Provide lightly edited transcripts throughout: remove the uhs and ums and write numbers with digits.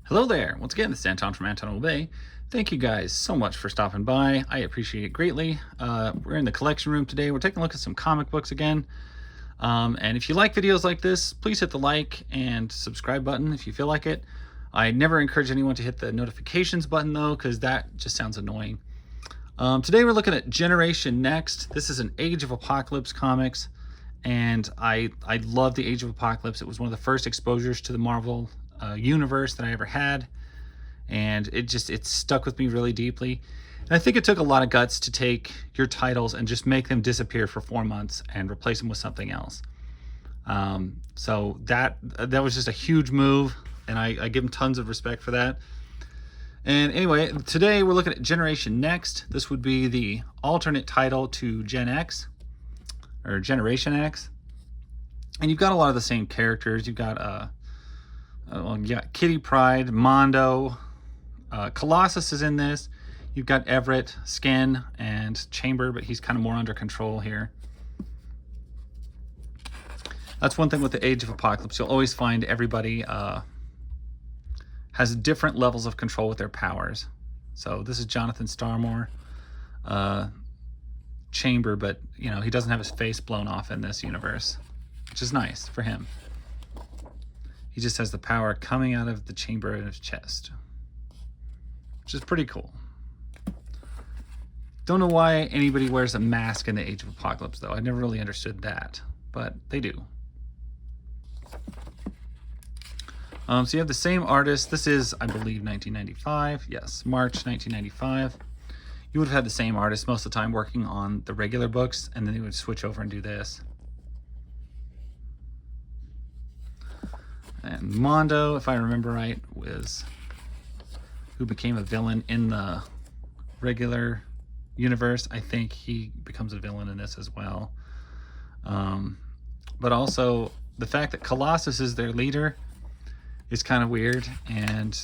Hello there. Once again, this is Anton from Anton Obey. Thank you guys so much for stopping by. I appreciate it greatly. We're in the collection room today. We're taking a look at some comic books again. And if you like videos like this, please hit the like and subscribe button if you feel like it. I never encourage anyone to hit the notifications button though, because that just sounds annoying. Today we're looking at Generation Next. This is an Age of Apocalypse comics. And I love the Age of Apocalypse. It was one of the first exposures to the Marvel universe that I ever had, and it stuck with me really deeply. And I think it took a lot of guts to take your titles and just make them disappear for 4 months and replace them with something else. So that was just a huge move, and I give them tons of respect for that. And anyway, today we're looking at Generation Next. This would be the alternate title to Gen X, or Generation X. And you've got a lot of the same characters. You've got Kitty Pryde, Mondo, Colossus is in this. You've got Everett, Skin, and Chamber, but he's kind of more under control here. That's one thing with the Age of Apocalypse. You'll always find everybody has different levels of control with their powers. So this is Jonathan Starmore, Chamber, but you know, he doesn't have his face blown off in this universe, which is nice for him. He just has the power coming out of the chamber in his chest, which is pretty cool. Don't know why anybody wears a mask in the Age of Apocalypse, though. I never really understood that, but they do. So you have the same artist. This is, I believe, 1995. Yes, March 1995. You would have had the same artist most of the time working on the regular books, and then they would switch over and do this. And Mondo, if I remember right, was who became a villain in the regular universe. I think he becomes a villain in this as well. But also, the fact that Colossus is their leader is kind of weird, and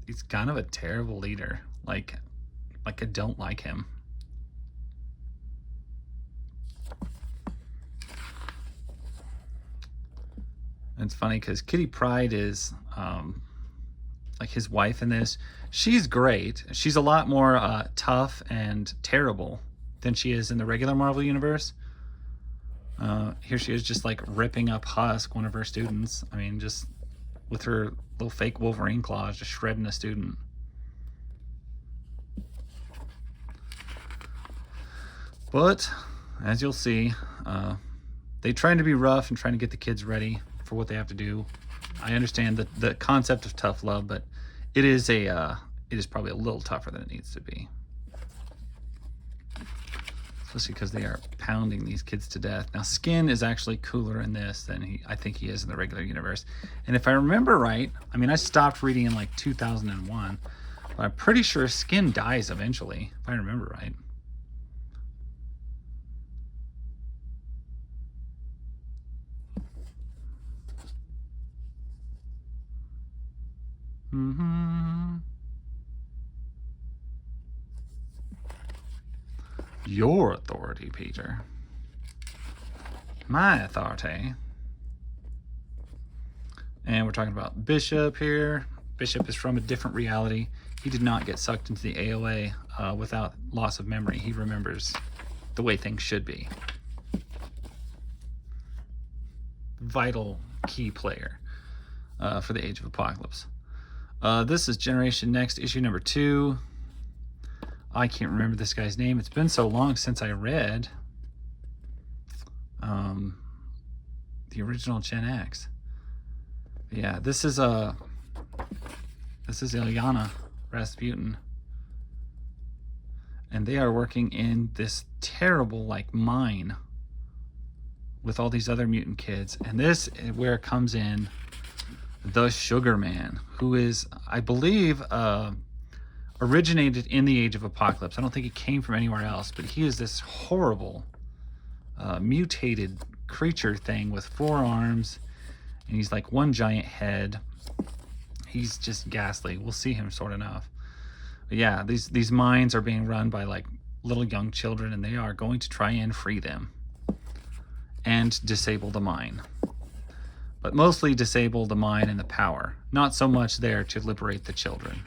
he's kind of a terrible leader. Like I don't like him. And it's funny because Kitty Pryde is like his wife in this. She's great. She's a lot more tough and terrible than she is in the regular Marvel universe. Here she is just like ripping up Husk, one of her students. I mean, just with her little fake Wolverine claws, just shredding a student. But as you'll see, they trying to be rough and trying to get the kids ready for what they have to do. I understand the concept of tough love, but it is probably a little tougher than it needs to be. Especially because they are pounding these kids to death. Now, Skin is actually cooler in this than I think he is in the regular universe. And if I remember right, I mean, I stopped reading in like 2001, but I'm pretty sure Skin dies eventually, if I remember right. Your authority, Peter. My authority. And we're talking about Bishop here. Bishop is from a different reality. He did not get sucked into the AOA without loss of memory. He remembers the way things should be. Vital key player for the Age of Apocalypse. This is Generation Next, issue number 2. I can't remember this guy's name. It's been so long since I read the original Gen X. Yeah, this is Illyana Rasputin, and they are working in this terrible like mine with all these other mutant kids. And this is where it comes in the Sugar Man, who is, I believe, originated in the Age of Apocalypse. I don't think he came from anywhere else, but he is this horrible mutated creature thing with 4 arms, and he's like one giant head. He's just ghastly. We'll see him soon enough. But yeah, these mines are being run by like little young children, and they are going to try and free them and disable the mine. but mostly disable the mind and the power, not so much there to liberate the children.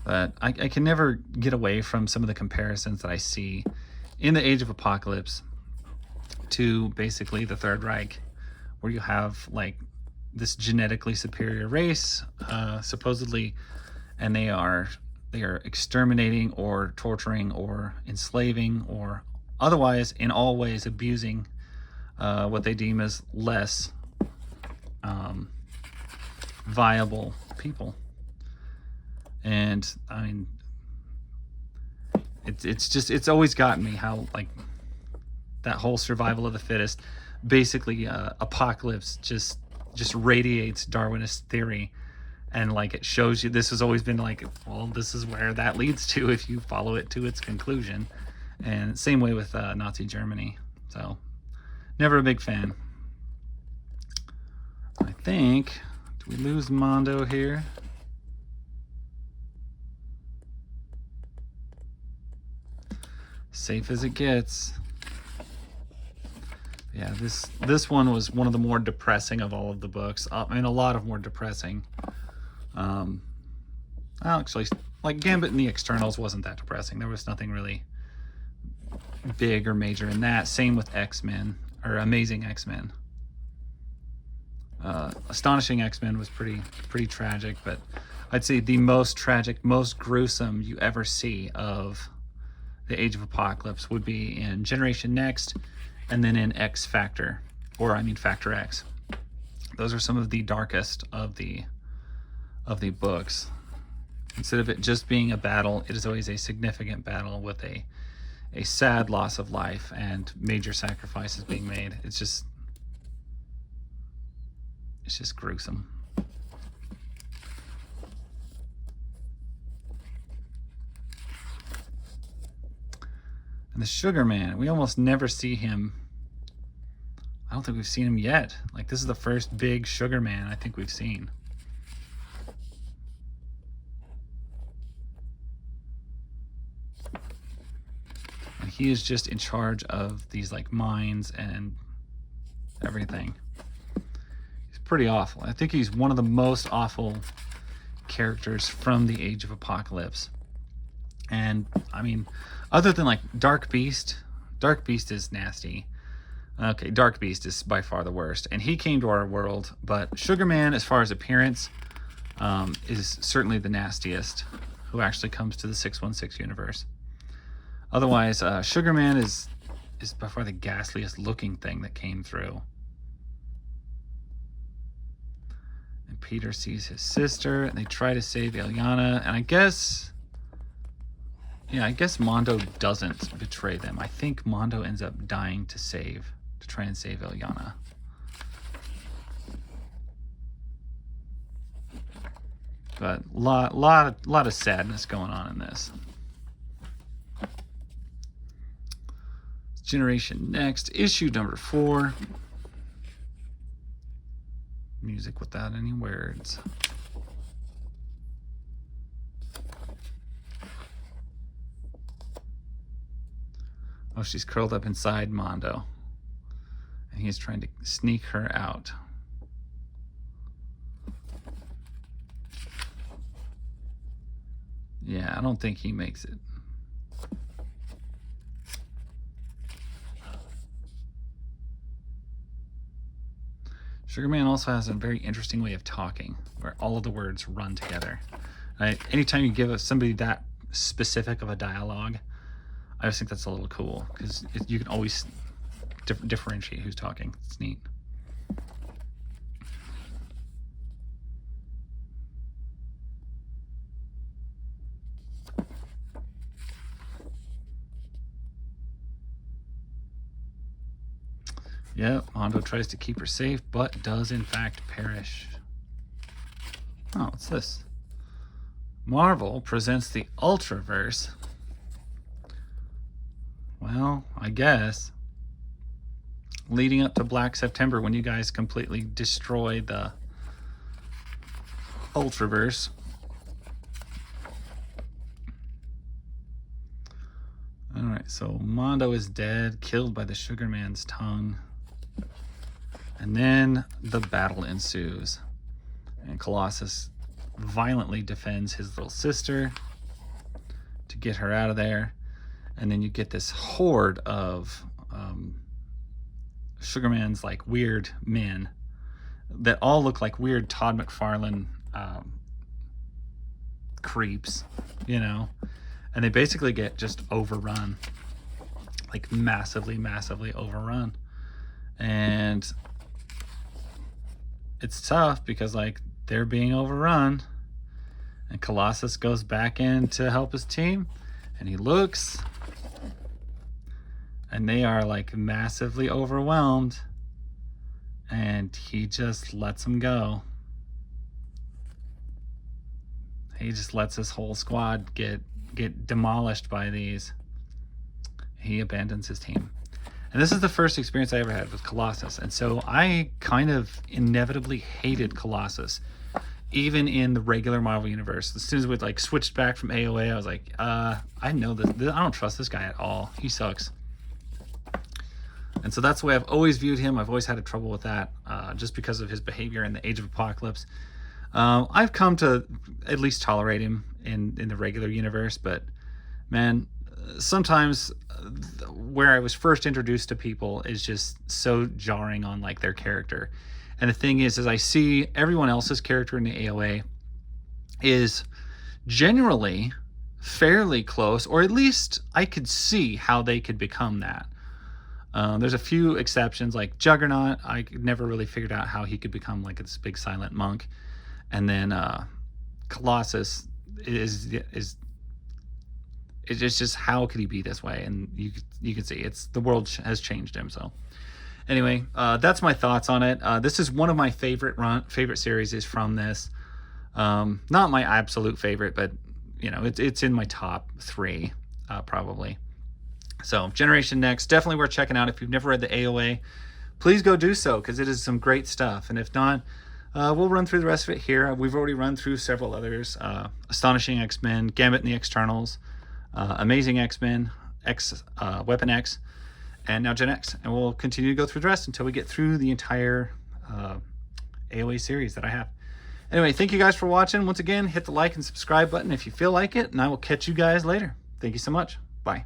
But I can never get away from some of the comparisons that I see in the Age of Apocalypse to basically the Third Reich, where you have like this genetically superior race, supposedly, and they are exterminating or torturing or enslaving or otherwise in all ways abusing what they deem as less viable people. And I mean, it's always gotten me how like that whole survival of the fittest, basically Apocalypse just radiates Darwinist theory, and like it shows you this has always been like, well, this is where that leads to if you follow it to its conclusion. And same way with Nazi Germany. So never a big fan. I think, do we lose Mondo here? Safe as it gets. Yeah, this one was one of the more depressing of all of the books. I mean, a lot of more depressing. Actually, like Gambit and the Externals wasn't that depressing. There was nothing really big or major in that. Same with X-Men, or Amazing X-Men. Astonishing X-Men was pretty tragic, but I'd say the most tragic, most gruesome you ever see of the Age of Apocalypse would be in Generation Next, and then in X Factor, or I mean Factor X. Those are some of the darkest of the books. Instead of it just being a battle, it is always a significant battle with a sad loss of life and major sacrifices being made. It's just gruesome. And the Sugar Man, we almost never see him. I don't think we've seen him yet. Like, this is the first big Sugar Man I think we've seen. And he is just in charge of these, like, mines and everything. He's pretty awful. I think he's one of the most awful characters from the Age of Apocalypse. And I mean, other than like Dark Beast is nasty. Okay, Dark Beast is by far the worst, and he came to our world. But Sugar Man, as far as appearance, is certainly the nastiest, who actually comes to the 616 universe. Otherwise, Sugar Man is by far the ghastliest looking thing that came through. And Peter sees his sister, and they try to save Illyana, and I guess Mondo doesn't betray them. I think Mondo ends up dying to try and save Illyana. But lot of sadness going on in this. Generation Next, issue number 4. Music without any words. Oh, she's curled up inside Mondo, and he's trying to sneak her out. Yeah, I don't think he makes it. Sugar Man also has a very interesting way of talking, where all of the words run together. Anytime you give somebody that specific of a dialogue, I just think that's a little cool, because you can always differentiate who's talking. It's neat. Yeah, Mondo tries to keep her safe, but does in fact perish. Oh, what's this? Marvel presents the Ultraverse. Well, I guess. leading up to Black September when you guys completely destroy the Ultraverse. Alright, so Mondo is dead, killed by the Sugar Man's tongue. And then the battle ensues. And Colossus violently defends his little sister to get her out of there. And then you get this horde of Sugar Man's like weird men that all look like weird Todd McFarlane creeps, you know, and they basically get just overrun, like massively overrun. And it's tough because like they're being overrun, and Colossus goes back in to help his team, and he looks, and they are like massively overwhelmed, and he just lets them go. He just lets his whole squad get demolished by these. He abandons his team. And this is the first experience I ever had with Colossus. And so I kind of inevitably hated Colossus, even in the regular Marvel Universe. As soon as we like switched back from AOA, I was like, I know this. I don't trust this guy at all. He sucks. And so that's the way I've always viewed him. I've always had trouble with that, just because of his behavior in the Age of Apocalypse. I've come to at least tolerate him in the regular universe, but man, sometimes where I was first introduced to people is just so jarring on like their character. And the thing is I see everyone else's character in the AOA is generally fairly close, or at least I could see how they could become that. There's a few exceptions, like Juggernaut. I never really figured out how he could become like this big silent monk. And then Colossus is it's just, how could he be this way? And you can see it's the world has changed him. So anyway, that's my thoughts on it. This is one of my favorite series is from this. Not my absolute favorite, but you know, it's in my top 3 probably. So Generation Next, definitely worth checking out. If you've never read the AOA, please go do so, because it is some great stuff. And if not, we'll run through the rest of it here. We've already run through several others. Astonishing X-Men, Gambit and the Externals, Amazing X-Men, Weapon X, and now Gen X. And we'll continue to go through the rest until we get through the entire AOA series that I have. Anyway, thank you guys for watching. Once again, hit the like and subscribe button if you feel like it, and I will catch you guys later. Thank you so much. Bye.